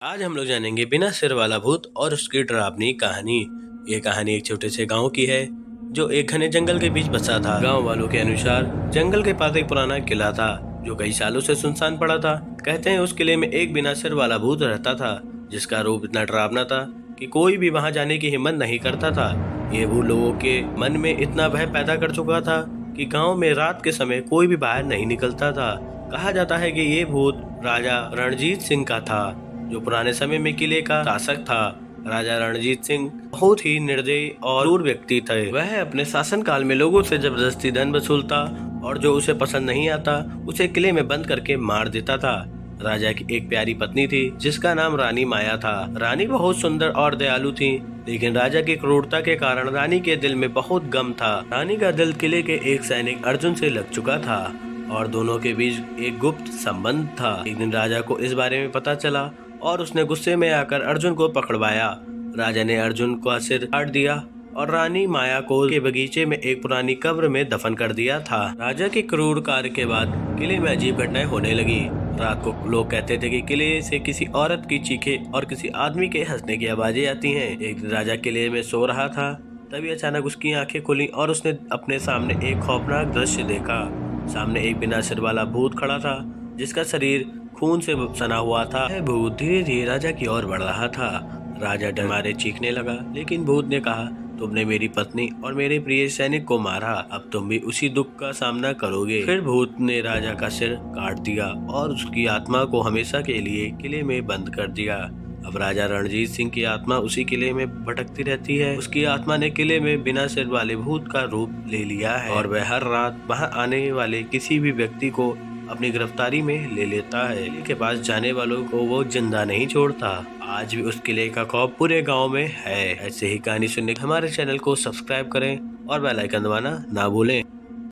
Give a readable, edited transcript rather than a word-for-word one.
आज हम लोग जानेंगे बिना सिर वाला भूत और उसकी डरावनी कहानी। ये कहानी एक छोटे से गांव की है जो एक घने जंगल के बीच बसा था। गांव वालों के अनुसार जंगल के पास एक पुराना किला था जो कई सालों से सुनसान पड़ा था। कहते हैं उस किले में एक बिना सिर वाला भूत रहता था जिसका रूप इतना डरावना था कि कोई भी वहां जाने की हिम्मत नहीं करता था। ये भूत लोगों के मन में इतना भय पैदा कर चुका था कि गांव में रात के समय कोई भी बाहर नहीं निकलता था। कहा जाता है कि ये भूत राजा रणजीत सिंह का था जो पुराने समय में किले का शासक था। राजा रणजीत सिंह बहुत ही निर्दयी और क्रूर व्यक्ति थे। वह अपने शासन काल में लोगों से जबरदस्ती धन वसूलता और जो उसे पसंद नहीं आता उसे किले में बंद करके मार देता था। राजा की एक प्यारी पत्नी थी जिसका नाम रानी माया था। रानी बहुत सुंदर और दयालु थी, लेकिन राजा की क्रूरता के कारण रानी के दिल में बहुत गम था। रानी का दिल किले के एक सैनिक अर्जुन से लग चुका था और दोनों के बीच एक गुप्त संबंध था। एक दिन राजा को इस बारे में पता चला और उसने गुस्से में आकर अर्जुन को पकड़वाया। राजा ने अर्जुन का सिर काट दिया और रानी माया को के बगीचे में एक पुरानी कब्र में दफन कर दिया था। राजा के क्रूर कार्य के बाद किले में अजीब घटनाएं होने लगी। रात को लोग कहते थे कि किले से किसी औरत की चीखें और किसी आदमी के हंसने की आवाजें आती हैं। एक दिन राजा किले में सो रहा था, तभी अचानक उसकी आंखें खुली और उसने अपने सामने एक खौफनाक दृश्य देखा। सामने एक बिना सिर वाला भूत खड़ा था जिसका शरीर खून से सना हुआ था। वह भूत धीरे धीरे राजा की ओर बढ़ रहा था। राजा डर मारे चीखने लगा, लेकिन भूत ने कहा, तुमने मेरी पत्नी और मेरे प्रिय सैनिक को मारा, अब तुम भी उसी दुख का सामना करोगे। फिर भूत ने राजा का सिर काट दिया और उसकी आत्मा को हमेशा के लिए किले में बंद कर दिया। अब राजा रणजीत सिंह की आत्मा उसी किले में भटकती रहती है। उसकी आत्मा ने किले में बिना सिर वाले भूत का रूप ले लिया है और वह हर रात वहां आने वाले किसी भी व्यक्ति को अपनी गिरफ्तारी में ले लेता है। किले के पास जाने वालों को वो जिंदा नहीं छोड़ता। आज भी उस किले का खौफ पूरे गांव में है। ऐसे ही कहानी सुनने हमारे चैनल को सब्सक्राइब करें और बेल आइकन दबाना ना भूलें।